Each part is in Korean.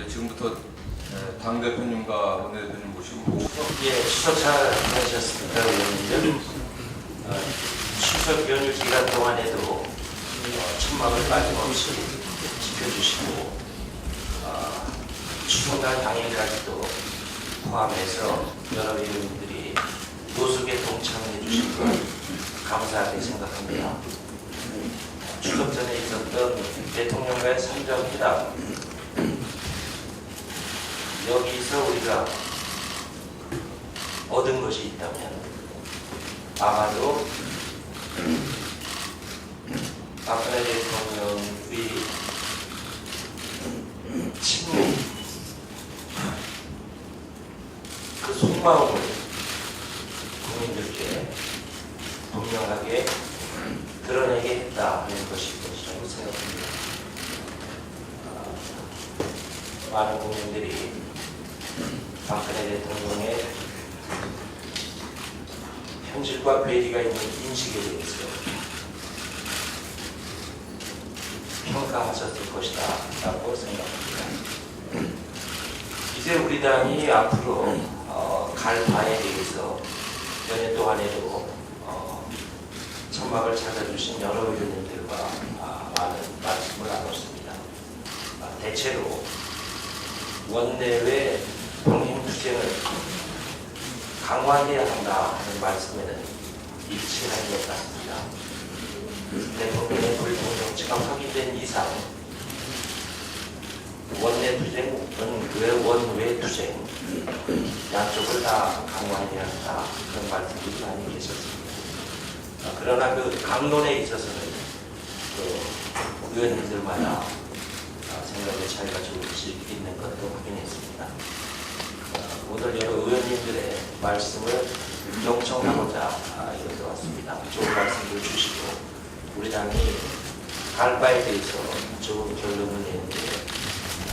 지금부터 당대표님과 원내대표님 모시고 예, 추석 잘 보내셨습니까, 의원님들? 추석 연휴 기간 동안에도 천막을 빠짐없이 지켜주시고 추석날 당일까지도 포함해서 여러 의원님들이 노숙에 동참해 주신 것 감사하게 생각합니다. 추석 전에 있었던 대통령과의 삼정회담, 여기서 우리가 얻은 것이 있다면 아마도 박근혜 대통령의 친문 그 속마음을 국민들께 분명하게 드러내게 했다 하는 것일 것이라고 생각합니다. 많은 국민들이 박근혜 대통령의 현실과 괴리가 있는 인식에 대해서 평가하셨을 것이다 라고 생각합니다. 이제 우리 당이 앞으로 갈 바에 대해서 연휴 동안에도 천막을 찾아주신 여러 의원님들과 많은 말씀을 나눴습니다. 대체로 원내외 병행투쟁을 강화해야 한다 하는 말씀에는 일치하는 것 같습니다. 대통령의 불통정치가 확인된 이상 원내투쟁, 원외투쟁 양쪽을 다 강화해야 한다 그런 말씀들이 많이 계셨습니다. 그러나 그 강론에 있어서는 그 의원님들마다 생각의 차이가 조금씩 있는 것도 확인했습니다. 오늘 여러 의원님들의 말씀을 경청하고자 이렇게 왔습니다. 좋은 말씀을 주시고 우리 당이 갈 바에 대해서 좋은 결론을 내는 데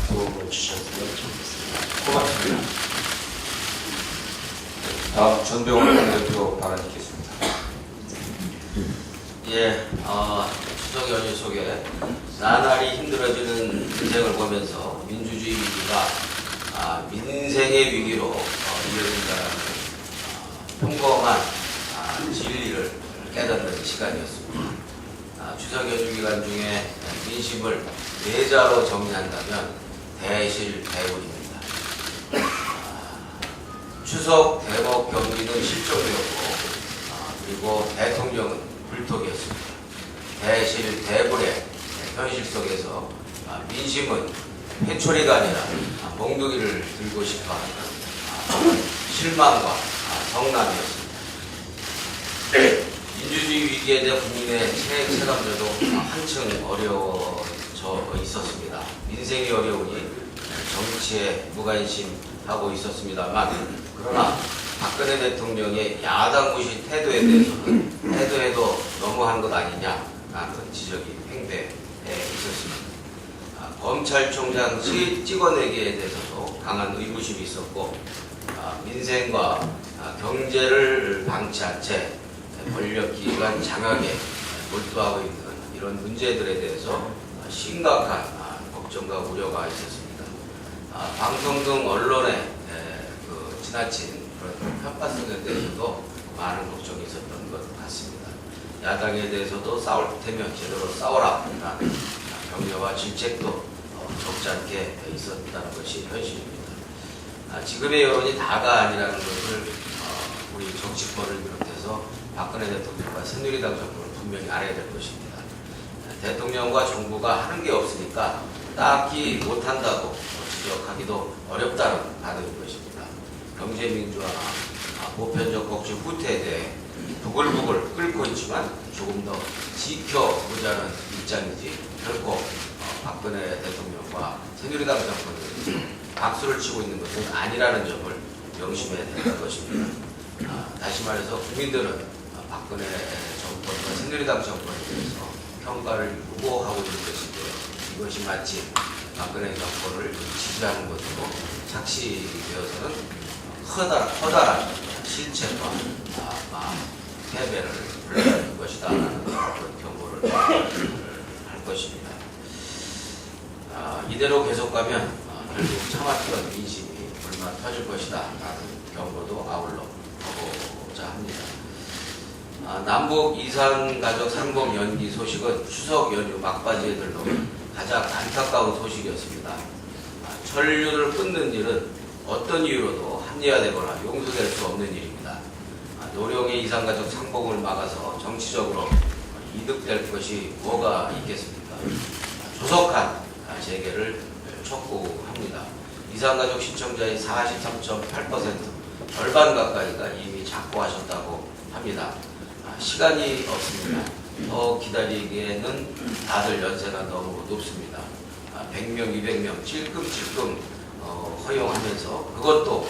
도움을 주셨으면 좋겠습니다. 고맙습니다. 다음 전병훈 원내대표 발언 있겠습니다. 예, 추석 연휴 속에 나날이 힘들어지는 인생을 보면서 민주주의 위기가 민생의 위기로 이어진다는 평범한 진리를 깨닫는 시간이었습니다. 추석 연휴 기간 중에 민심을 내자로 정리한다면 대실대운입니다. 추석 대목 경기는 실종되었고 그리고 대통령은 불독이었습니다. 대실대불의 현실 속에서 민심은 회초리가 아니라 몽둥이를 들고 싶어하는 실망과 성남이었습니다. 민주주의 위기에 대한 국민의 체감자도 한층 어려워져 있었습니다. 민생이 어려우니 정치에 무관심하고 있었습니다만 그러나 박근혜 대통령의 야당 무시 태도에도 너무한 것 아니냐라는 지적이 횡배해 있었습니다. 검찰총장 찍어내기에 대해서도 강한 의구심이 있었고 민생과 경제를 방치한 채 권력기관 장악에 몰두하고 있는 이런 문제들에 대해서 심각한 걱정과 우려가 있었습니다. 방송 등 언론의 지나친 그런 편파성에 대해서도 많은 걱정이 있었던 것 같습니다. 야당에 대해서도 싸울 테면 제대로 싸워라 라는 격려와 질책도 적지 않게 있었다는 것이 현실입니다. 지금의 여론이 다가 아니라는 것을 우리 정치권을 비롯해서 박근혜 대통령과 새누리당 정부는 분명히 알아야 될 것입니다. 대통령과 정부가 하는 게 없으니까 딱히 못한다고 지적하기도 어렵다는 반응인 것입니다. 경제민주화나 보편적 복지 후퇴에 대해 부글부글 끓고 있지만 조금 더 지켜보자는 입장이지 결코 박근혜 대통령과 새누리당 정권이 박수를 치고 있는 것은 아니라는 점을 명심해야 된다는 것입니다. 다시 말해서 국민들은 박근혜 정권과 새누리당 정권에 대해서 평가를 요구하고 있는 것인데 이것이 마치 박근혜 정권을 지지하는 것으로 착시되어서는 커다란 실체와 패배를 불러내는 것이다라는 그런 경고를 할 것입니다. 이대로 계속 가면 결국 참았던 민심이 얼마 터질 것이다 라는 경고도 아울러 하고자 합니다. 남북 이산가족 상봉 연기 소식은 추석 연휴 막바지에 들러 가장 안타까운 소식이었습니다. 전류를 끊는 일은 어떤 이유로도 합리화되거나 용서될 수 없는 일입니다. 노령의 이산가족 상봉을 막아서 정치적으로 이득될 것이 뭐가 있겠습니까? 조속한 재개를 촉구합니다. 이산가족 신청자의 43.8%, 절반 가까이가 이미 작고하셨다고 합니다. 시간이 없습니다. 더 기다리기에는 다들 연세가 너무 높습니다. 100명, 200명 찔끔찔끔 허용하면서 그것도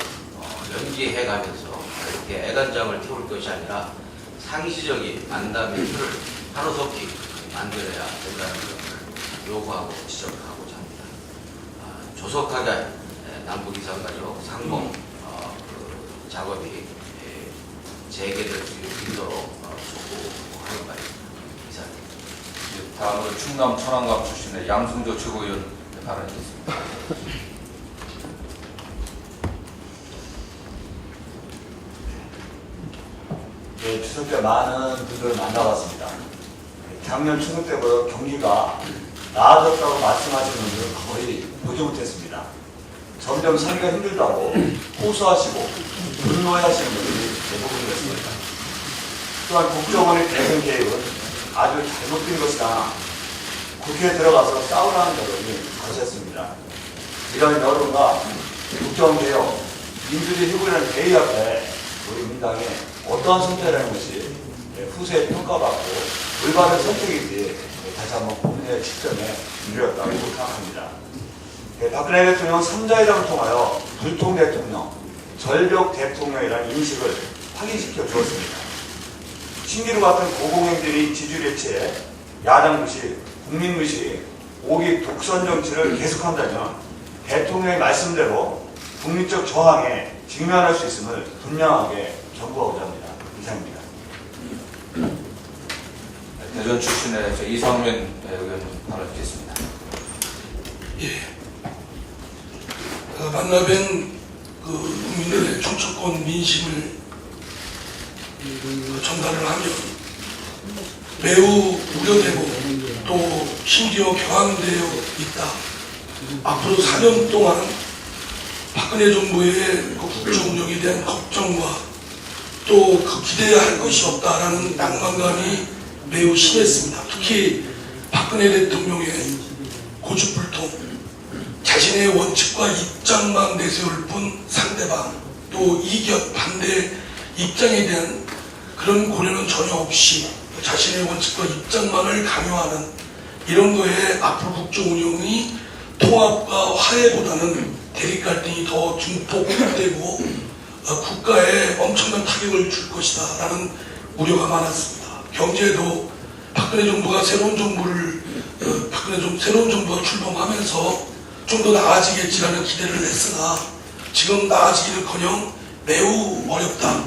연기해가면서 이렇게 애간장을 태울 것이 아니라 상시적인 만담의 틀을 하루속히 만들어야 된다는 것을 요구하고 지적하고자 합니다. 조속하게 남북 이산가족 상봉 작업이 재개될 수 있도록 촉구하는 바입니다. 이상입니다. 다음으로 충남 천안감 출신의 양승조 최고위원 발언이겠습니다. 네, 추석 때 많은 분들을 만나봤습니다. 작년 추석 때보다 경기가 나아졌다고 말씀하시는 분들은 거의 보지 못했습니다. 점점 살기가 힘들다고 호소하시고 분노하시는 분들이 대부분이었습니다. 또한 국정원의 대선 계획은 아주 잘못된 것이다. 국회에 들어가서 싸우라는 여론이 거셌습니다. 이런 여론과 국정개혁, 민주주의 회복이라는 대의 앞에 우리 민당에 어떠한 선택을 하는 것이 후세에 평가받고 올바른 선택인지 다시 한번 고민의 직전에 이르렀다고 생각합니다. 박근혜 대통령은 3자회담을 통하여 불통 대통령, 절벽 대통령이라는 인식을 확인시켜 주었습니다. 신기루 같은 고공행진이 지지율에치해 야당 무시, 국민 무시, 오기 독선 정치를 계속한다면 대통령의 말씀대로 국민적 저항에 직면할 수 있음을 분명하게 경고하고자 합니다. 이상입니다. 대전 출신의 이상민 의원 발언이겠습니다. 예. 만나뵌 국민들의 정치권 민심을 전달을 하면 매우 우려되고 또 심지어 격앙되어 있다. 앞으로 4년 동안 박근혜 정부의 국정 운영에 대한 걱정과 또 그 기대해야 할 것이 없다라는 낭만감이 매우 심했습니다. 특히 박근혜 대통령의 고집불통, 자신의 원칙과 입장만 내세울 뿐 상대방 또 이견 반대 입장에 대한 그런 고려는 전혀 없이 자신의 원칙과 입장만을 강요하는 이런 거에 앞으로 국정 운영이 통합과 화해보다는 대립 갈등이 더 증폭되고 국가에 엄청난 타격을 줄 것이다 라는 우려가 많았습니다. 경제도 박근혜 정부가 새로운 정부가 출범하면서 좀 더 나아지겠지라는 기대를 했으나 지금 나아지기는커녕 매우 어렵다.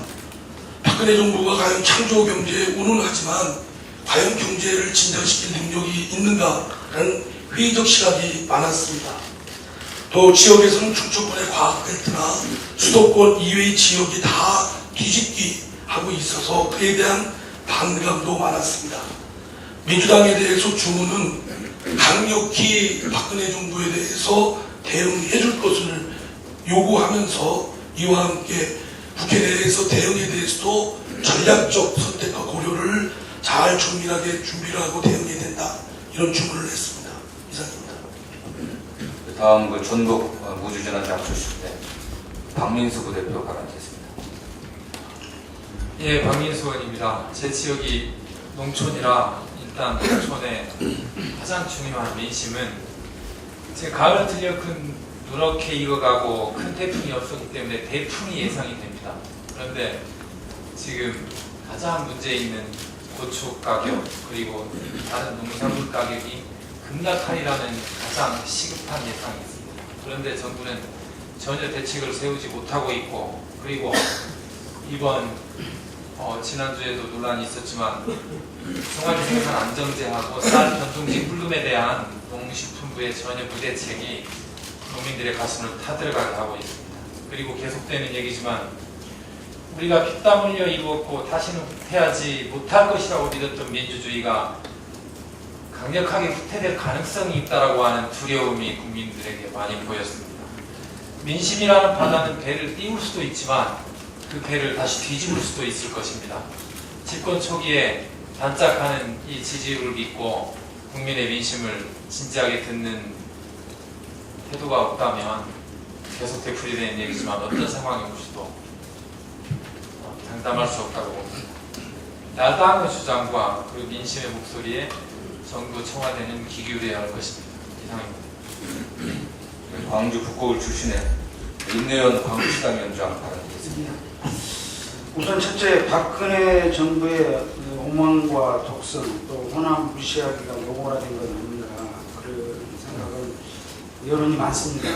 박근혜 정부가 과연 창조 경제에 운운하지만 과연 경제를 진전시킬 능력이 있는가라는 회의적 시각이 많았습니다. 또 지역에서는 충청권의 과학벨트나 수도권 이외의 지역이 다 뒤집기 하고 있어서 그에 대한 반감도 많았습니다. 민주당에 대해서 주문은 강력히 박근혜 정부에 대해서 대응해 줄 것을 요구하면서 이와 함께 국회 내에서 대응에 대해서도 전략적 선택과 고려를 잘 정밀하게 준비를 하고 대응해야 된다. 이런 주문을 했습니다. 이상입니다. 다음 전북 무주진안장 출신의 박민수 부대표 발언하겠습니다. 예, 박민수 의원입니다. 제 지역이 농촌이라 일단 농촌의 가장 중요한 민심은 제 가을 들여 누렇게 익어가고 큰 태풍이 없었기 때문에 대풍이 예상이 됩니다. 그런데 지금 가장 문제 있는 고추 가격 그리고 다른 농산물 가격이 급락하리라는 가장 시급한 예상이 있습니다. 그런데 정부는 전혀 대책을 세우지 못하고 있고 그리고 이번 지난주에도 논란이 있었지만 생활생산 안정제하고 쌀 변동식 불금에 대한 농식품부의 전혀 무대책이 국민들의 가슴을 타들어가게 하고 있습니다. 그리고 계속되는 얘기지만 우리가 피땀 흘려 이루었고 다시는 후퇴하지 못할 것이라고 믿었던 민주주의가 강력하게 후퇴될 가능성이 있다라고 하는 두려움이 국민들에게 많이 보였습니다. 민심이라는 바다는 배를 띄울 수도 있지만 그 배를 다시 뒤집을 수도 있을 것입니다. 집권 초기에 반짝하는 이 지지율을 믿고 국민의 민심을 진지하게 듣는 태도가 없다면 계속 되풀이되는 얘기지만 어떤 상황이 올지도 장담할 수 없다고 봅니다. 야당의 주장과 그 민심의 목소리에 정부 청와대는 귀 기울여야 할 것입니다. 이상입니다. 광주 북구울 출신의 임내연 광주시당위원장 발언드리겠습니다. 우선 첫째, 박근혜 정부의 오만과 독선 또 호남 무시하기가 노골화된 건 아닌가 그런 생각은 여론이 많습니다.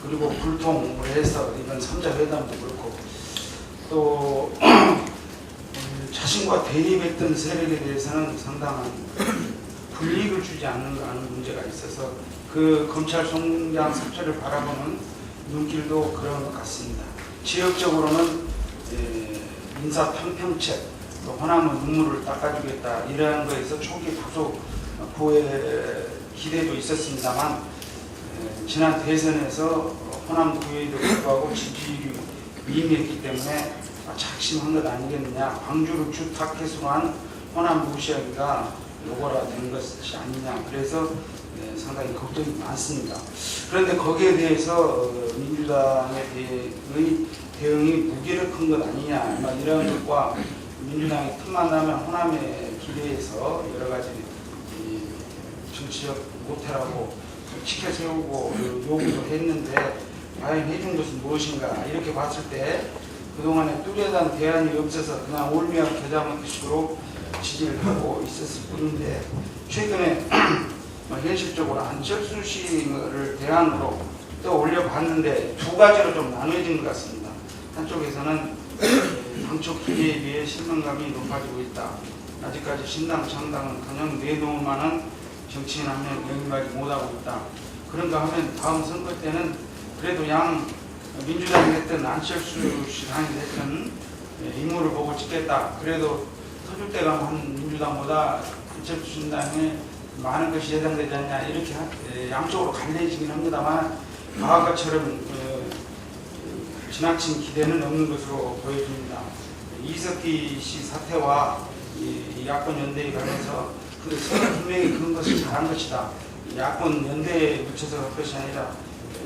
그리고 불통을 해서 이번 3자 회담도 그렇고 또 자신과 대립했던 세력에 대해서는 상당한 불이익을 주지 않는 문제가 있어서 그 검찰총장 사퇴를 바라보는 눈길도 그런 것 같습니다. 지역적으로는 인사 평평책, 또 호남은 눈물을 닦아주겠다 이러한 거에서 초기 다소 구애 기대도 있었습니다만 지난 대선에서 호남 구애에도 불구하고 지지율이 미미했기 때문에 작심한 것 아니겠느냐, 광주를 주 타켓으로 한 호남 무시하기가 노골화된 것이 아니냐, 그래서 상당히 걱정이 많습니다. 그런데 거기에 대해서 민주당의 대응이 무기력한 것 아니냐, 이런 것과 민주당이 틈만 나면 호남에 기대해서 여러 가지 정치적 모태라고 치켜 세우고 요구도 했는데 과연 해준 것은 무엇인가, 이렇게 봤을 때 그동안에 뚜렷한 대안이 없어서 그냥 올미하고 겨자먹기식으로 지지를 하고 있었을 뿐인데 최근에 현실적으로 안철수 씨를 대안으로 또 올려봤는데 두 가지로 좀 나눠진 것 같습니다. 한쪽에서는 당초 기대에 비해 실망감이 높아지고 있다. 아직까지 신당, 창당은 그냥 내놓을 만한 정치인 한 명 영입하지 못하고 있다. 그런가 하면 다음 선거 때는 그래도 양 민주당이 됐든 안철수 씨당이 됐든 인물을 보고 찍겠다. 그래도 터줄 때가 한 민주당보다 안철수 신당에 많은 것이 예상되지 않냐, 이렇게 양쪽으로 갈려지긴 합니다만 과거처럼 지나친 기대는 없는 것으로 보여집니다. 이석기 씨 사태와 이 야권 연대에 관해서 그 서로 분명히 그런 것을 잘한 것이다. 야권 연대에 묻혀서 할 것이 아니라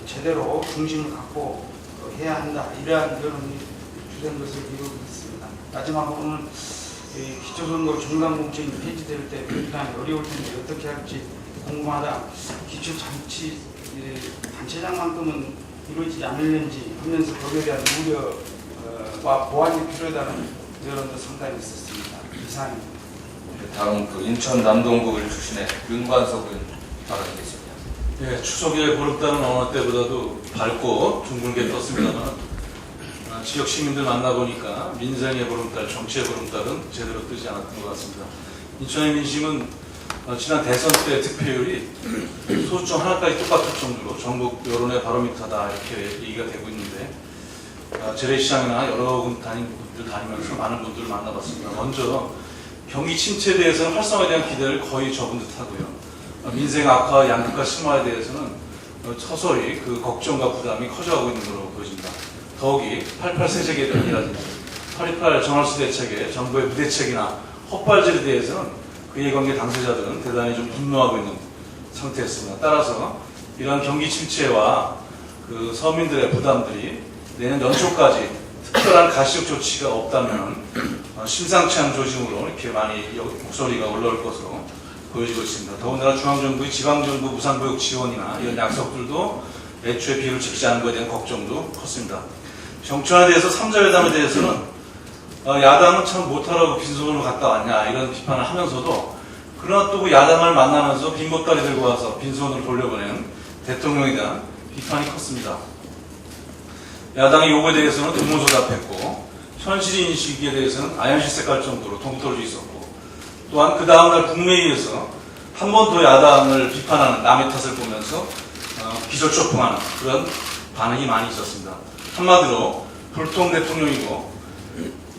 제대로 중심을 갖고 해야 한다. 이러한 여론이 주된 것을 이루고 있습니다. 마지막으로는 기초선거 중간공천이 폐지될 때 민주당이 어려울 텐데 어떻게 할지 궁금하다. 기초장치 단체장만큼은 이루어지지 않을는지 하면서 거기에 대한 우려와 보완이 필요하다는 여론도 상당히 있었습니다. 이상입니다. 다음 인천 남동구 출신의 윤관석 의원 발언드리겠습니다. 예, 추석에 보름달은 어느 때보다도 밝고 둥글게 떴습니다만 지역 시민들 만나보니까 민생의 보름달, 정치의 보름달은 제대로 뜨지 않았던 것 같습니다. 인천의 민심은 지난 대선 때 득표율이 소수점 하나까지 똑같을 정도로 전국 여론의 바로미터다 이렇게 얘기가 되고 있는데 재래시장이나 여러 군데 다니면서 많은 분들을 만나봤습니다. 먼저 경기 침체에 대해서는 활성화에 대한 기대를 거의 접은 듯하고요. 민생 악화와 양극화 심화에 대해서는 서서히 그 걱정과 부담이 커져가고 있는 것으로 보여집니다. 더욱이 88 세제개편이라든지 8.28 정할수 대책에 정부의 무대책이나 헛발질에 대해서는 그 이해관계 당사자들은 대단히 좀 분노하고 있는 상태였습니다. 따라서 이러한 경기 침체와 그 서민들의 부담들이 내년 연초까지 특별한 가시적 조치가 없다면 심상치 않은 조짐으로 이렇게 많이 목소리가 올라올 것으로 보여지고 있습니다. 더군다나 중앙정부의 지방정부 무상교육 지원이나 이런 약속들도 애초에 비율을 찍지 않은 것에 대한 걱정도 컸습니다. 정치원에 대해서 3자회담에 대해서는 야당은 참 못하라고 빈손으로 갔다 왔냐 이런 비판을 하면서도 그러나 또 그 야당을 만나면서 빈 보따리 들고 와서 빈손으로 돌려보낸 대통령에 대한 비판이 컸습니다. 야당의 요구에 대해서는 동문서답했고 현실 인식에 대해서는 아연실색할 정도로 동떨어져 있었고 또한 그 다음날 국회의에서 한 번 더 야당을 비판하는 남의 탓을 보면서 기절초풍하는 그런 반응이 많이 있었습니다. 한마디로 불통 대통령이고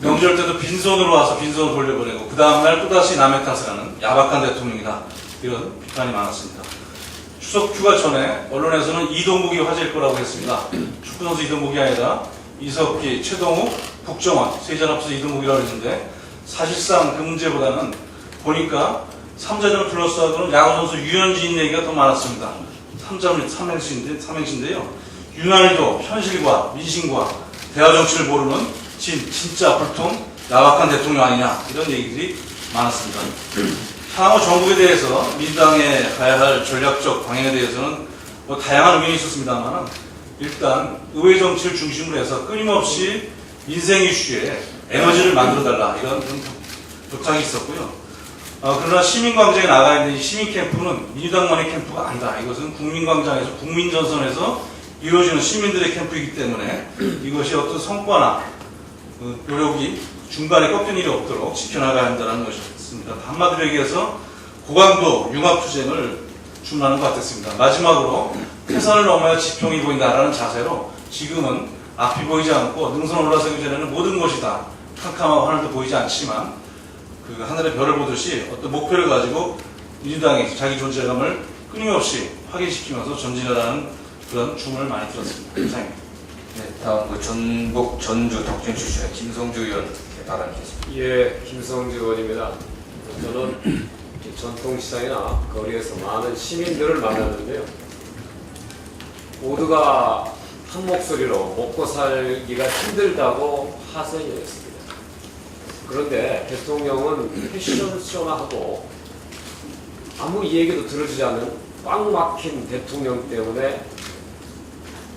명절 때도 빈손으로 와서 빈손을 돌려보내고 그 다음날 또다시 남의 탓을 하는 야박한 대통령이다. 이런 비판이 많았습니다. 추석 휴가 전에 언론에서는 이동국이 화제일 거라고 했습니다. 축구선수 이동국이 아니라 이석기, 최동욱, 국정원, 세전합쳐서 이동국이라고 했는데 사실상 그 문제보다는 보니까 3자전을 둘러싸고는 야구선수 유현진 얘기가 더 많았습니다. 3행시인데요. 유난히도 현실과 민심과 대화정치를 모르는 진짜 불통 야박한 대통령 아니냐 이런 얘기들이 많았습니다. 향후 정국에 대해서 민주당에 가야 할 전략적 방향에 대해서는 뭐 다양한 의견이 있었습니다만 일단 의회 정치를 중심으로 해서 끊임없이 민생 이슈에 에너지를 만들어달라 이런 부탁이 있었고요. 그러나 시민광장에 나가 있는 이 시민 캠프는 민주당만의 캠프가 아니다. 이것은 국민광장에서 국민전선에서 이루어지는 시민들의 캠프이기 때문에 이것이 어떤 성과나 노력이 중간에 꺾인 일이 없도록 지켜나가야 한다는 것이었습니다. 한마디로 얘기해서 고강도 융합투쟁을 주문하는 것 같았습니다. 마지막으로 태산을 넘어야 지평이 보인다라는 자세로 지금은 앞이 보이지 않고 능선 올라서기 전에는 모든 것이 다 캄캄하고 하늘도 보이지 않지만 그 하늘의 별을 보듯이 어떤 목표를 가지고 민주당이 자기 존재감을 끊임없이 확인시키면서 전진하라는 그런 주문을 많이 들었습니다. 이상입니다. 네, 다음 전북 전주 덕진 출신의 김성주 의원 발언이겠습니다. 예, 김성주 의원입니다. 저는 전통시장이나 거리에서 많은 시민들을 만났는데요. 모두가 한 목소리로 먹고 살기가 힘들다고 하소연했습니다. 그런데 대통령은 패션쇼나 하고 아무 얘기도 들어주지 않는 꽉 막힌 대통령 때문에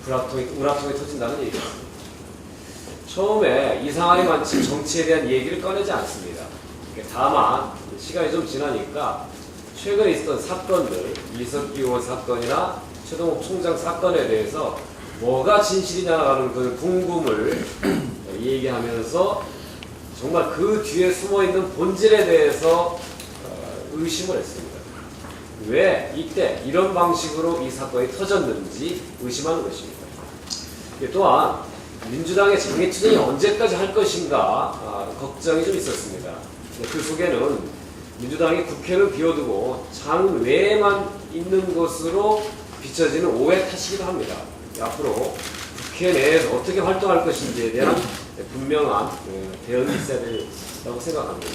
우라통이 터진다는 얘기입니다. 처음에 이상하게 많지 정치에 대한 얘기를 꺼내지 않습니다. 다만 시간이 좀 지나니까 최근에 있었던 사건들, 이석기 의원 사건이나 최동욱 총장 사건에 대해서 뭐가 진실이냐라는 그 궁금을 얘기하면서 정말 그 뒤에 숨어있는 본질에 대해서 의심을 했습니다. 왜 이때 이런 방식으로 이 사건이 터졌는지 의심하는 것입니다. 또한 민주당의 장애투쟁이 언제까지 할 것인가 걱정이 좀 있었습니다. 그 속에는 민주당이 국회를 비워두고 장 외에만 있는 것으로 비춰지는 오해 탓이기도 합니다. 앞으로 국회 내에서 어떻게 활동할 것인지에 대한 분명한 대응이 있어야 된다고 생각합니다.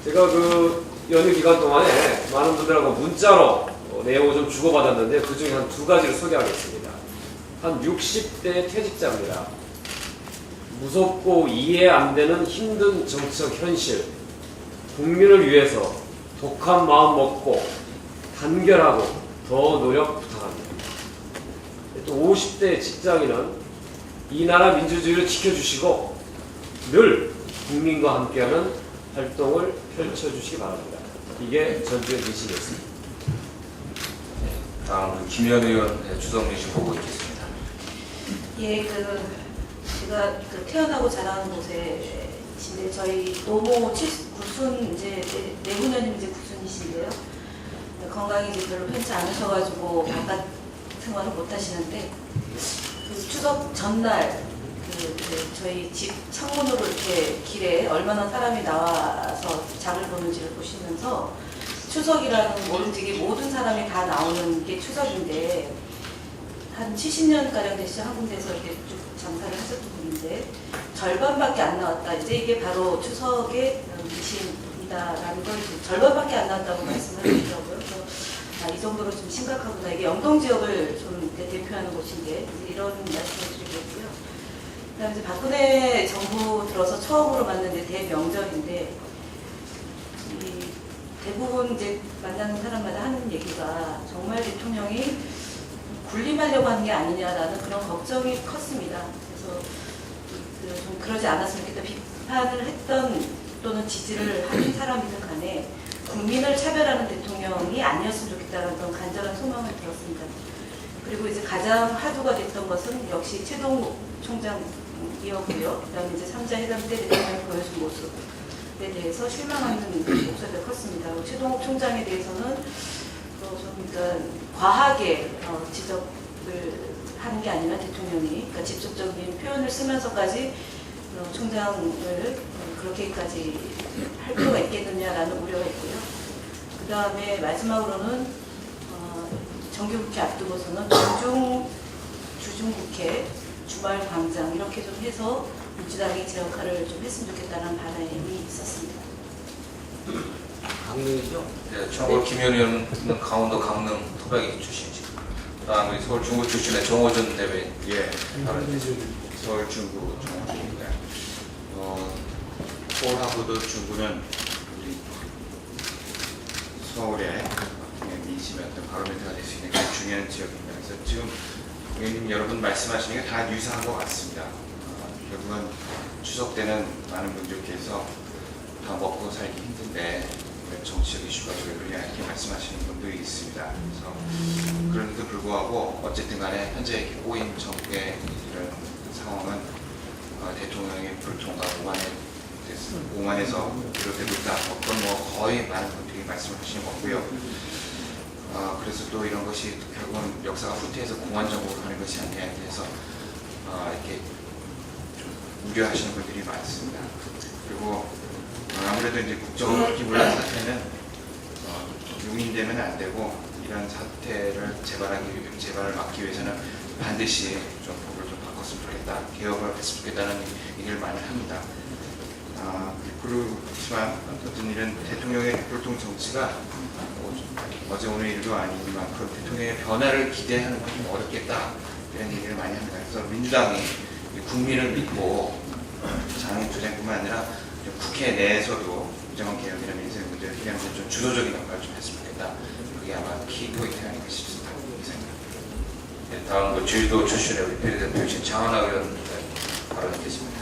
제가 그 연휴 기간 동안에 많은 분들하고 문자로 내용을 좀 주고받았는데 그 중에 한 두 가지를 소개하겠습니다. 한 60대 퇴직자입니다. 무섭고 이해 안 되는 힘든 정치적 현실, 국민을 위해서 독한 마음 먹고 단결하고 더 노력 부탁합니다. 또 50대 직장인은 이 나라 민주주의를 지켜주시고 늘 국민과 함께하는 활동을 펼쳐주시기 바랍니다. 이게 전주의 민심이었습니다. 다음 김현 의원 추석 민심 보고 있겠습니다. 예, 제가 태어나고 자라는 곳에 이제 저희 노모 구순 이제 내후년이면 이제 구순이신데요. 건강이 이제 별로 편치 않으셔가지고 바깥 생활을 못 하시는데 그 추석 전날 저희 집 창문으로 이렇게 길에 얼마나 사람이 나와서 장을 보는지를 보시면서 추석이라는 모름지기 모든 사람이 다 나오는 게 추석인데 한 70년가량 되시죠. 한 군데에서 이렇게 쭉 장사를 하셨던 분인데 절반밖에 안 나왔다. 이제 이게 바로 추석의 미신이다라는 걸 절반밖에 안 나왔다고 말씀을 하시더라고요. 그래서 이 정도로 좀 심각하구나. 이게 영동 지역을 좀 대표하는 곳인데 이런 말씀을 드리겠고요. 그다음에 이제 박근혜 정부 들어서 처음으로 만난 대명절인데 대부분 이제 만나는 사람마다 하는 얘기가 정말 대통령이 군림하려고 하는 게 아니냐라는 그런 걱정이 컸습니다. 그래서 좀 그러지 않았으면 좋겠다. 비판을 했던 또는 지지를 하는 사람이든 간에 국민을 차별하는 대통령이 아니었으면 좋겠다는 그런 간절한 소망을 들었습니다. 그리고 이제 가장 화두가 됐던 것은 역시 최동욱 총장이었고요. 그다음에 이제 3자 회담 때 대통령이 보여준 모습에 대해서 실망하는 목소리가 컸습니다. 최동욱 총장에 대해서는 좀 그러니까 과하게 지적을 하는 게 아니라 대통령이 그러니까 직접적인 표현을 쓰면서까지 총장을 그렇게까지 할 필요가 있겠느냐라는 우려가 있고요. 그 다음에 마지막으로는 정기국회 앞두고서는 주중국회, 주말 광장 이렇게 좀 해서 민주당이 제 역할을 좀 했으면 좋겠다는 바람이 있었습니다. 강릉이죠? 네, 참고로 김현 의원은 강원도 강릉 토박이 출신이죠. 그다음에 서울 중구 출신의 정호준 대변인. 예, 서울 중구 정호준입니다. 서울하고도 중구는 우리 서울의 민심의 어떤 바로미터가 될 수 있는 가장 중요한 지역입니다. 그래서 지금 의원님 여러분 말씀하시는 게 다 유사한 것 같습니다. 결국은 추석 때는 많은 분들께서 다 먹고 살기 힘든데 정치적 이슈가 왜 그러냐 이렇게 말씀하시는 분들이 있습니다. 그래서 그런데도 불구하고 어쨌든 간에 현재 이렇게 꼬인 정부의 이런 상황은 대통령의 불통과 오만에서 비롯되고 있다. 어떤 거의 많은 분들이 말씀을 하시는 거고요. 그래서 또 이런 것이 결국은 역사가 후퇴해서 공안정부로 가는 것이 아니냐 해서 이렇게 좀 우려하시는 분들이 많습니다. 그리고 아무래도 이제 국정기문란 사태는 용인되면 안 되고 이런 사태를 재발을 막기 위해서는 반드시 좀 법을 좀 바꿨으면 좋겠다, 개혁을 했으면 좋겠다는 얘기를 많이 합니다. 그렇지만 어떤 이런 대통령의 불통 정치가 어제 오늘 일도 아닌 만큼 대통령의 변화를 기대하는 건 좀 어렵겠다 이런 얘기를 많이 합니다. 그래서 민주당이 국민을 믿고 장애투쟁뿐만 아니라 국회 내에서도 국정원 개혁이나 민생 문제를 해결하면서 좀 주도적인 역할을 좀 했으면 좋겠다. 그게 아마 키 포인트 아닌가 싶습니다. 네, 다음 제주도 출신의 우리 비례대표 장하나 의원 발언하겠습니다.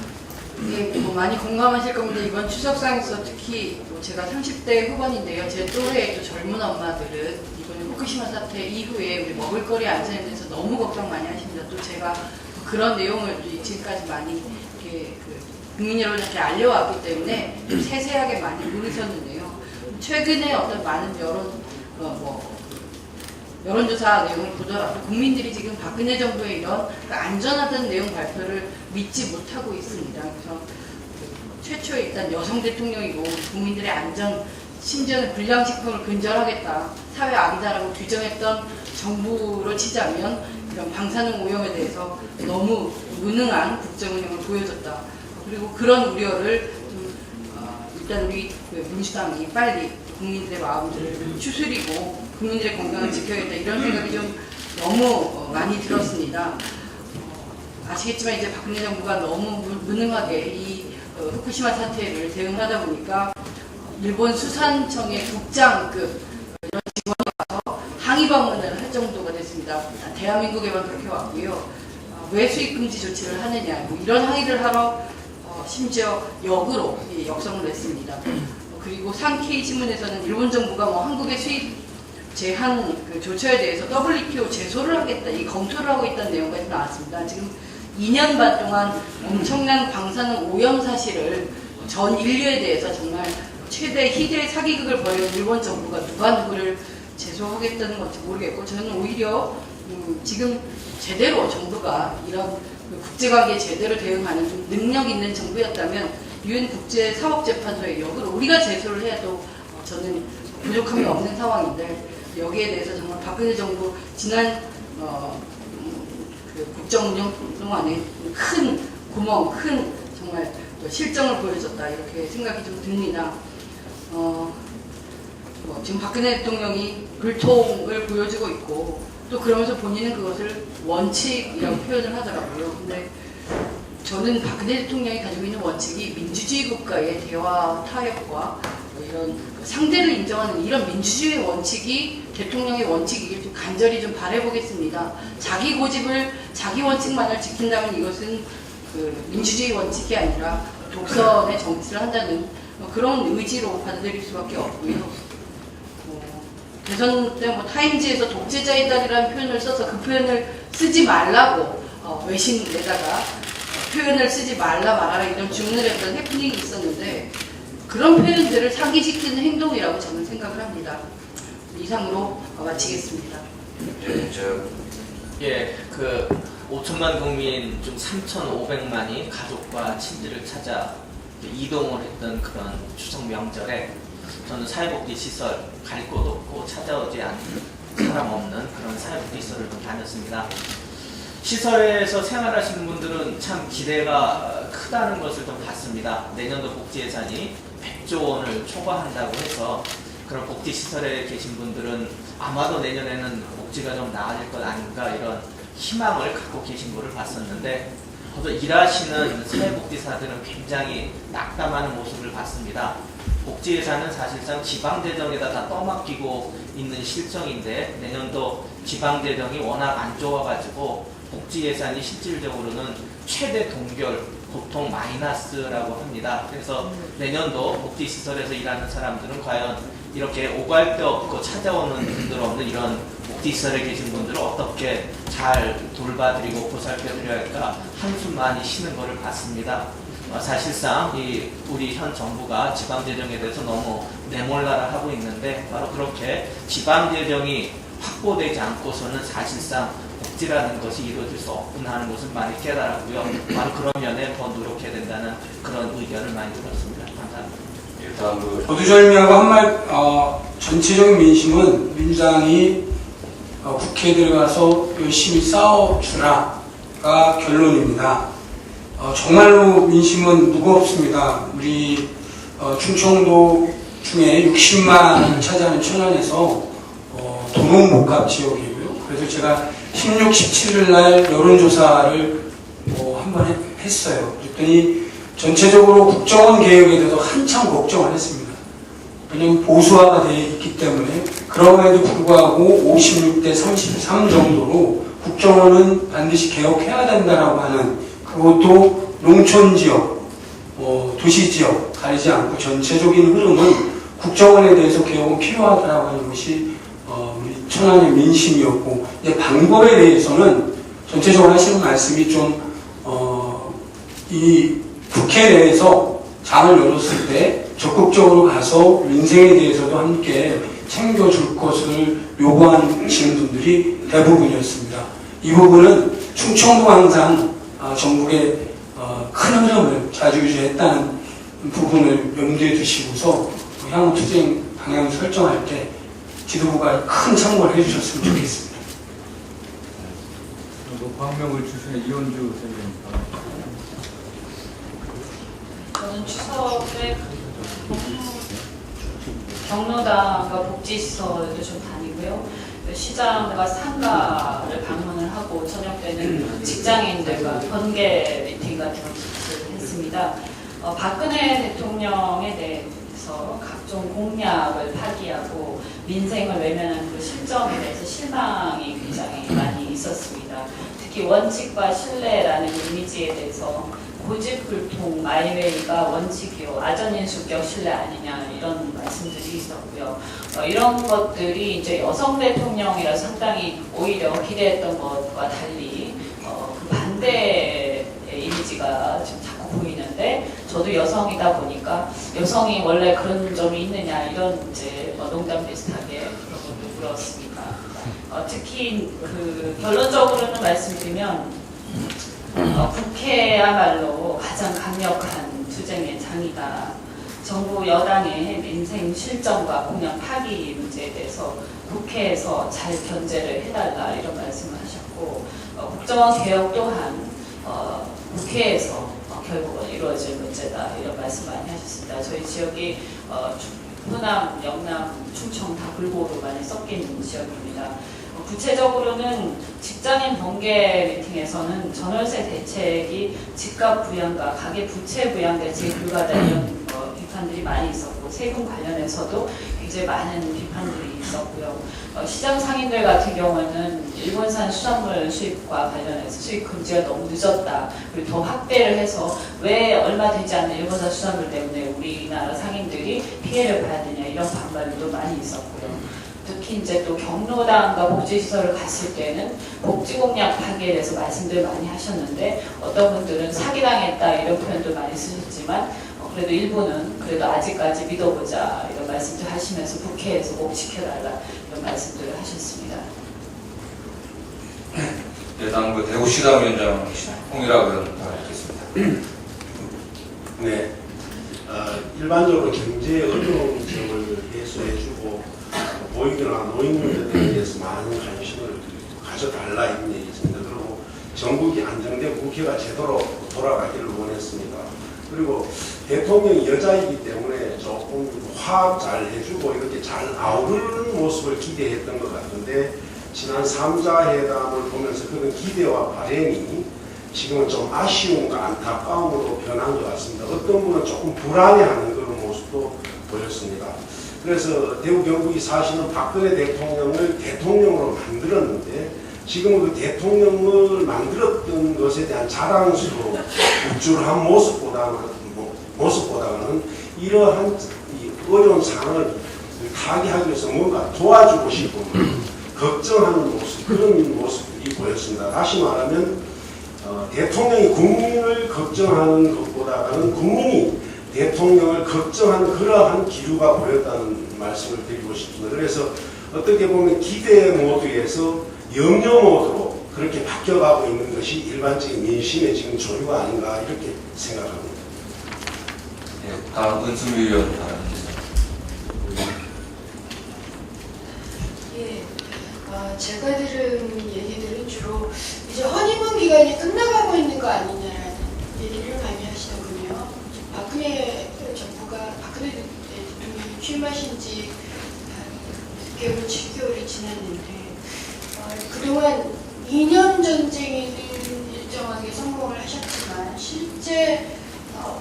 예, 많이 공감하실 겁니다. 이번 추석상에서 특히 제가 30대 후반인데요. 제 또래의 또 젊은 엄마들은 이번에 후쿠시마 사태 이후에 우리 먹을거리 안전에 대해서 너무 걱정 많이 하십니다. 또 제가 그런 내용을 지금까지 많이 이렇게 국민 여러분께 알려왔기 때문에 좀 세세하게 많이 모르셨는데요. 최근에 어떤 많은 여론조사 내용을 보더라도 국민들이 지금 박근혜 정부의 이런 안전하다는 내용 발표를 믿지 못하고 있습니다. 그래서 최초 일단 여성 대통령이고 국민들의 안전, 심지어는 불량식품을 근절하겠다, 사회 악이다라고 규정했던 정부로 치자면 이런 방사능 오염에 대해서 너무 무능한 국정운영을 보여줬다. 그리고 그런 우려를 일단 우리 민주당이 빨리 국민들의 마음들을 추스리고 국민들의 건강을 지켜야겠다 이런 생각이 좀 너무 많이 들었습니다. 아시겠지만 이제 박근혜 정부가 너무 무능하게 이 후쿠시마 사태를 대응하다 보니까 일본 수산청의 국장급 이런 직원이 와서 항의 방문을 할 정도가 됐습니다. 대한민국에만 그렇게 왔고요. 왜 수입 금지 조치를 하느냐 이런 항의를 하러 심지어 역으로 역성을 냈습니다. 그리고 산케이 신문에서는 일본 정부가 한국의 수입 제한 조처에 대해서 WTO 제소를 하겠다, 이 검토를 하고 있다는 내용까지 나왔습니다. 지금 2년 반 동안 엄청난 방사능 오염 사실을 전 인류에 대해서 정말 최대 희대의 사기극을 벌인 일본 정부가 누가 누구를 제소하겠다는 건지 모르겠고, 저는 오히려 지금 제대로 정부가 이런 국제관계에 제대로 대응하는 좀 능력 있는 정부였다면 유엔 국제사법재판소의 역으로 우리가 제소를 해도 저는 부족함이 없는 상황인데, 여기에 대해서 정말 박근혜 정부 지난 국정운영 동안에 큰 구멍, 큰 정말 실정을 보여줬다 이렇게 생각이 좀 듭니다. 지금 박근혜 대통령이 불통을 보여주고 있고 또 그러면서 본인은 그것을 원칙이라고 표현을 하더라고요. 근데 저는 박근혜 대통령이 가지고 있는 원칙이 민주주의 국가의 대화 타협과 이런 상대를 인정하는 이런 민주주의 원칙이 대통령의 원칙이길 좀 간절히 좀 바라보겠습니다. 자기 고집을, 자기 원칙만을 지킨다면 이것은 민주주의 원칙이 아니라 독선의 정치를 한다는 그런 의지로 받아들일 수밖에 없고요. 대선 때 타임지에서 독재자의 달이라는 표현을 써서 그 표현을 쓰지 말라고 외신에다가 표현을 쓰지 말아라 이런 주문을 했던 해프닝이 있었는데, 그런 표현들을 상기시키는 행동이라고 저는 생각을 합니다. 이상으로 마치겠습니다. 예, 그 5천만 국민 중 3,500만이 가족과 친지를 찾아 이동을 했던 그런 추석 명절에 저는 사회복지 시설 갈 곳 없고 찾아오지 않는 사람 없는 그런 사회복지 시설을 좀 다녔습니다. 시설에서 생활하시는 분들은 참 기대가 크다는 것을 좀 봤습니다. 내년도 복지 예산이 100조 원을 초과한다고 해서 그런 복지 시설에 계신 분들은 아마도 내년에는 복지가 좀 나아질 것 아닌가 이런 희망을 갖고 계신 거를 봤었는데 거기서 일하시는 사회복지사들은 굉장히 낙담하는 모습을 봤습니다. 복지 예산은 사실상 지방재정에다 다 떠맡기고 있는 실정인데 내년도 지방재정이 워낙 안 좋아가지고 복지 예산이 실질적으로는 최대 동결, 보통 마이너스라고 합니다. 그래서 내년도 복지시설에서 일하는 사람들은 과연 이렇게 오갈 데 없고 찾아오는 분들 없는 이런 복지시설에 계신 분들을 어떻게 잘 돌봐드리고 보살펴드려야 할까 한숨 많이 쉬는 것을 봤습니다. 사실상 우리 현 정부가 지방재정에 대해서 너무 내몰라라 하고 있는데 바로 그렇게 지방재정이 확보되지 않고서는 사실상 복지라는 것이 이루어질 수 없구나 하는 것을 많이 깨달았고요. 바로 그런 면에 더 노력해야 된다는 그런 의견을 많이 들었습니다. 감사합니다. 일단 거두절미하고 한말 전체적인 민심은 민주당이 국회에 들어가서 열심히 싸워주라가 결론입니다. 정말로 민심은 무겁습니다. 우리 충청도 중에 60만을 차지하는 천안에서 도농복합 지역이고요. 그래서 제가 16, 17일 날 여론조사를 한번 했어요. 그랬더니 전체적으로 국정원 개혁에 대해서 한참 걱정을 했습니다. 왜냐하면 보수화가 되어 있기 때문에 그럼에도 불구하고 56대 33 정도로 국정원은 반드시 개혁해야 된다라고 하는 그것도 농촌지역, 도시지역 가리지 않고 전체적인 흐름은 국정원에 대해서 개혁은 필요하다라고 하는 것이 우리 천안의 민심이었고 이제 방법에 대해서는 전체적으로 하시는 말씀이 좀 이 국회 내에서 장을 열었을 때 적극적으로 가서 민생에 대해서도 함께 챙겨줄 것을 요구하시는 분들이 대부분이었습니다. 이 부분은 충청도가 항상 전국의 큰 흐름을 좌지우지했다는 부분을 염두에 두시고서 향후 투쟁 방향을 설정할 때 지도부가 큰 참고를 해주셨으면 좋겠습니다. 광명을 주순의 이원주 선생님입니다. 저는 추석에 경로당과 복지시설도 좀 다니고요. 시장과 상가를 방문을 하고 저녁 때는 직장인들과 번개 미팅 같은 것을 했습니다. 박근혜 대통령에 대해서 각종 공약을 파기하고 민생을 외면한 그 실정에 대해서 실망이 굉장히 많이 있었습니다. 특히 원칙과 신뢰라는 이미지에 대해서 고집불통 마이웨이가 원칙이요 아전인수격 신뢰 아니냐 이런 말씀들이 있었고요. 이런 것들이 이제 여성 대통령이라 상당히 오히려 기대했던 것과 달리 그 반대의 이미지가 지금 자꾸 보이는데 저도 여성이다 보니까 여성이 원래 그런 점이 있느냐 이런 이제 농담 비슷하게 그런 것도 물었습니다. 특히 그 결론적으로는 말씀드리면 국회야말로 가장 강력한 투쟁의 장이다. 정부 여당의 민생 실정과 공약 파기 문제에 대해서 국회에서 잘 견제를 해달라 이런 말씀을 하셨고 국정원 개혁 또한 국회에서 결국은 이루어질 문제다 이런 말씀 많이 하셨습니다. 저희 지역이 호남, 영남, 충청 다 골고루 많이 섞인 지역입니다. 구체적으로는 직장인 번개 미팅에서는 전월세 대책이 집값 부양과 가계 부채 부양 대책이 불가하다 이런 비판들이 많이 있었고 세금 관련해서도 굉장히 많은 비판들이 있었고요. 시장 상인들 같은 경우는 일본산 수산물 수입과 관련해서 수입 금지가 너무 늦었다. 그리고 더 확대를 해서 왜 얼마 되지 않는 일본산 수산물 때문에 우리나라 상인들이 피해를 봐야 되냐 이런 반발도 많이 있었고요. 특히 이제 또 경로당과 복지시설을 갔을 때는 복지공약 파기에 대해서 말씀들 많이 하셨는데 어떤 분들은 사기당했다 이런 표현도 많이 쓰셨지만 그래도 일부는 그래도 아직까지 믿어보자 이런 말씀도 하시면서 국회에서 꼭 지켜달라 이런 말씀들을 하셨습니다. 네, 다음 그 대구시당위원장 홍일학 의원 받겠습니다. 네, 일반적으로 경제 어려운 점을 해소해주고 보육이나 노인 문제에 대해서 많은 관심을 가져달라 이런 얘기 있습니다. 그리고 전국이 안정되고 국회가 제대로 돌아가기를 원했습니다. 그리고 대통령이 여자이기 때문에 조금 화합 잘 해주고 이렇게 잘 아우르는 모습을 기대했던 것 같은데 지난 3자 회담을 보면서 그런 기대와 발행이 지금은 좀 아쉬움과 안타까움으로 변한 것 같습니다. 어떤 분은 조금 불안해하는 그런 모습도 보였습니다. 그래서 대구 경북이 사실은 박근혜 대통령을 대통령으로 만들었는데 지금 그 대통령을 만들었던 것에 대한 자랑스러운 우쭐한 모습보다는 이러한 어려운 상황을 타개하기 위해서 뭔가 도와주고 싶은 걱정하는 모습, 그런 모습이 보였습니다. 다시 말하면 대통령이 국민을 걱정하는 것보다는 국민이 대통령을 걱정하는 그러한 기류가 보였다는 말씀을 드리고 싶습니다. 그래서 어떻게 보면 기대 모드에서 염려 모드로 그렇게 바뀌어가고 있는 것이 일반적인 민심의 지금 조류가 아닌가 이렇게 생각합니다. 네, 다음 은수미 의원 받겠습니다. 예, 제가 들은 얘기들은 주로 이제 허니문 기간이 끝나가고 있는 거 아니냐라는 얘기를 많이 하시더군요. 박근혜 대통령이 취임하신 지 6개월, 7개월이 지났는데 그동안 2년 전쟁이든 일정하게 성공을 하셨지만 실제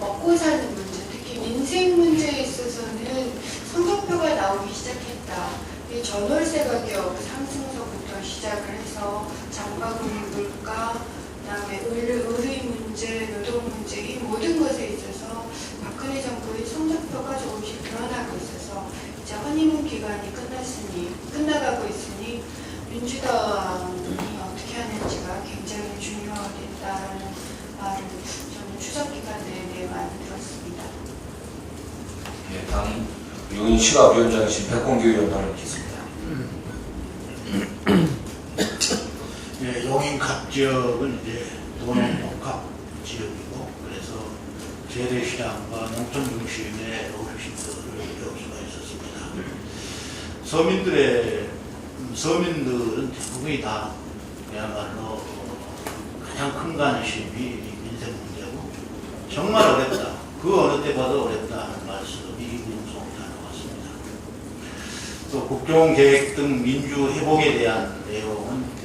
먹고 사는 문제, 특히 민생 문제에 있어서는 성적표가 나오기 시작했다. 이 전월세 가격 상승서부터 시작을 해서 장바구니 물가, 그다음에 의료 문제, 노동 문제 이 모든 것에 있어서 박근혜 정부의 성적표가 조금씩 드러나고 있어서 이제 허니문 기간이 끝나가고 있으니 민주당이 어떻게 하는지가 굉장히 중요하겠다는 말을 저는 추석 기간 내내 많이 들었습니다. 네, 다음 용인시갑위원장이신 백공규 의원 받겠습니다. 예, 용인 갑지역은 이제 도농농갑 지역이고 그래서 재래시장과 농촌 중심의 어르신들을 배울 수가 있었습니다. 서민들은 대부분이 다 그야말로 가장 큰 관심이 민생 문제고 정말 어렵다. 그 어느 때 봐도 어렵다 하는 말씀이 융성이 나왔습니다. 또 국정계획 등 민주회복에 대한 내용은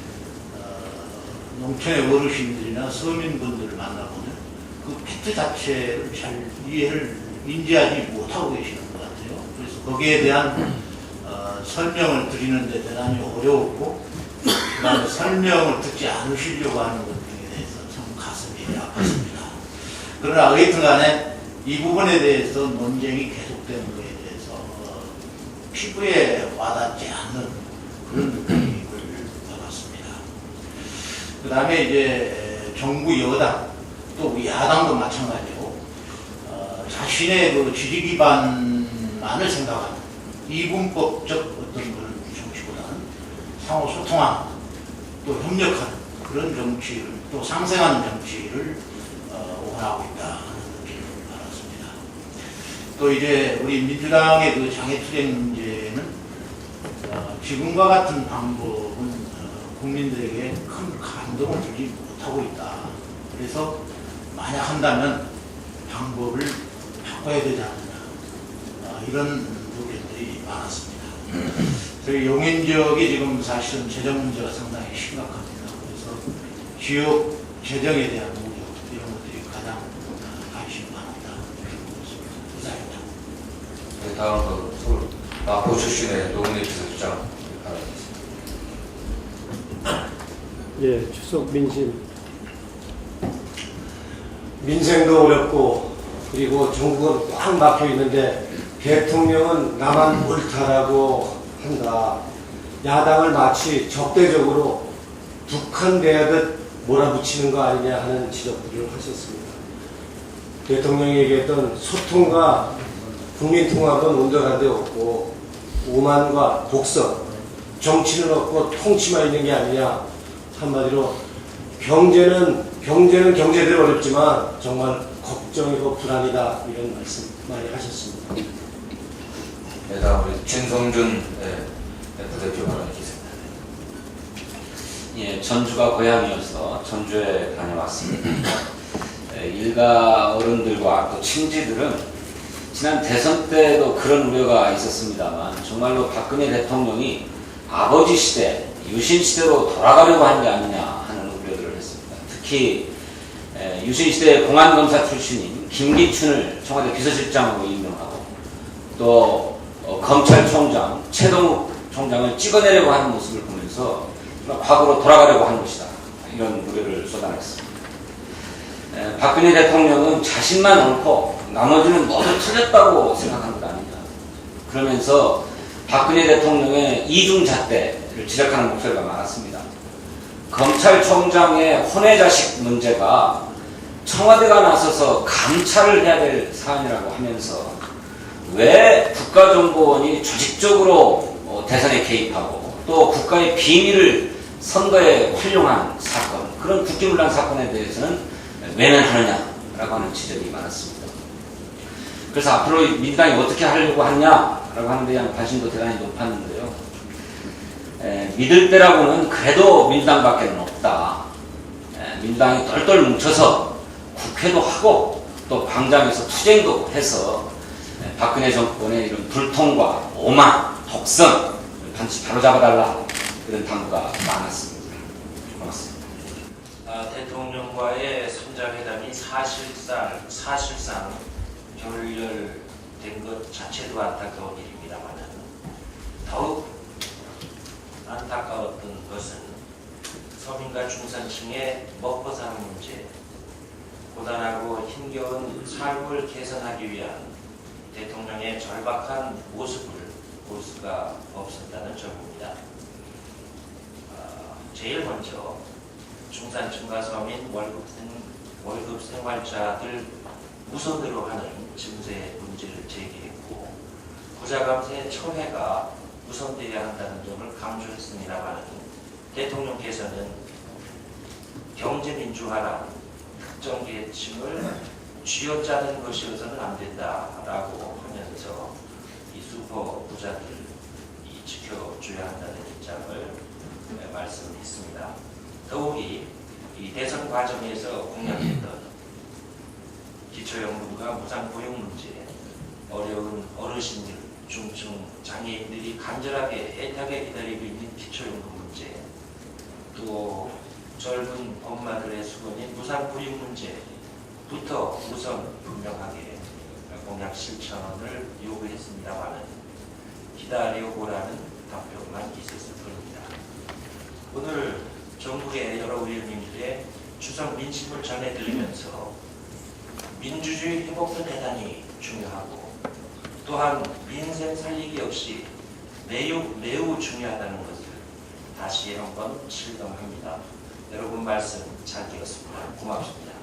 농촌의 어르신들이나 서민분들을 만나보면 그 피트 자체를 잘 인지하지 못하고 계시는 것 같아요. 그래서 거기에 대한 설명을 드리는데 대단히 어려웠고 그다음에 설명을 듣지 않으시려고 하는 것 등에 대해서 참 가슴이 아팠습니다. 그러나 어쨌든 간에 이 부분에 대해서 논쟁이 계속되는 것에 대해서 피부에 와닿지 않는 그런 느낌을 받았습니다. 그 다음에 이제 정부 여당 또 우리 야당도 마찬가지고 자신의 그 지지 기반만을 생각하는 이분법적 어떤 그런 정치보다는 상호 소통하는 또 협력하는 그런 정치를 또 상생하는 정치를 원하고 있다는 느낌을 받았습니다. 또 이제 우리 민주당의 그 장애투쟁 문제는 지금과 같은 방법은 국민들에게 큰 감동을 주지 못하고 있다. 그래서 만약 한다면 방법을 바꿔야 되지 않느냐 이런 의견들이 많았습니다. 저희 용인 지역이 지금 사실은 재정 문제가 상당히 심각합니다. 그래서 지역 재정에 대한 우려 이런 것들이 가장 관심이 많았다. 이상입니다. 네, 다음 서울 마포 출신의 노무현 비서실장 바라겠습니다. 예, 추석 민생도 어렵고 그리고 전국은 꽉 막혀 있는데 대통령은 나만 옳다라고 한다. 야당을 마치 적대적으로 북한 대하듯 몰아붙이는 거 아니냐 하는 지적들을 하셨습니다. 대통령이 얘기했던 소통과 국민통합은 온전한 데 없고 오만과 독선, 정치는 없고 통치만 있는 게 아니냐. 한마디로 경제는 경제대로 어렵지만 정말 걱정이고 불안이다, 이런 말씀 많이 하셨습니다. 네, 다음 우리 진성준 부대표 발언해주세요. 예, 전주가 고향이어서 전주에 다녀왔습니다. 일가 어른들과 또 친지들은 지난 대선 때도 그런 우려가 있었습니다만 정말로 박근혜 대통령이 아버지 시대, 유신 시대로 돌아가려고 하는 게 아니냐 하는 우려들을 했습니다. 특히 유신 시대 공안검사 출신인 김기춘을 청와대 비서실장으로 임명하고 또 검찰총장 최동욱 총장을 찍어내려고 하는 모습을 보면서 과거로 돌아가려고 하는 것이다, 이런 우려를 쏟아냈습니다. 박근혜 대통령은 자신만 옳고 나머지는 모두 틀렸다고 생각한 것 아니다. 그러면서 박근혜 대통령의 이중잣대를 지적하는 목소리가 많았습니다. 검찰총장의 혼외자식 문제가 청와대가 나서서 감찰을 해야 될 사안이라고 하면서 왜 국가정보원이 조직적으로 대선에 개입하고 또 국가의 비밀을 선거에 활용한 사건, 그런 국기문란 사건에 대해서는 외면하느냐라고 하는 지적이 많았습니다. 그래서 앞으로 민주당이 어떻게 하려고 하느냐라고 하는 데 대한 관심도 대단히 높았는데요. 믿을 때라고는 그래도 민주당밖에는 없다. 민주당이 똘똘 뭉쳐서 국회도 하고 또 광장에서 투쟁도 해서 박근혜 정권의 이런 불통과 오만, 독선을 반드시 바로잡아달라, 이런 당부가 많았습니다. 고맙습니다. 대통령과의 3자 회담이 사실상 결렬된 것 자체도 안타까운 일입니다만 더욱 안타까웠던 것은 서민과 중산층의 먹고 사는 문제, 고단하고 힘겨운 삶을 개선하기 위한 대통령의 절박한 모습을 볼 수가 없었다는 점입니다. 제일 먼저 중산층과 서민, 월급 생활자들 우선으로 하는 증세 문제를 제기했고 부자감세 처해가 우선되어야 한다는 점을 강조했습니다만 대통령께서는 경제민주화란 특정 계층을 쥐어짜는 것이어서는 안 된다라고 하면서 이 슈퍼 부자들이 지켜줘야 한다는 입장을 말씀했습니다. 더욱이 이 대선 과정에서 공약했던 기초연금과 무상고용 문제, 어려운 어르신들, 중증 장애인들이 간절하게 애타게 기다리고 있는 기초연금 문제, 또 젊은 엄마들의 수건인 무상고용 문제부터 우선 분명하게 공약 실천을 요구했습니다만 기다려보라는 답변만 있었을 뿐입니다. 오늘 정부의 여러 의원님들의 추석 민심을 전해드리면서 민주주의 회복도 대단히 중요하고 또한 민생 살리기 역시 매우 중요하다는 것을 다시 한번 실감합니다. 여러분 말씀 잘 들었습니다. 고맙습니다.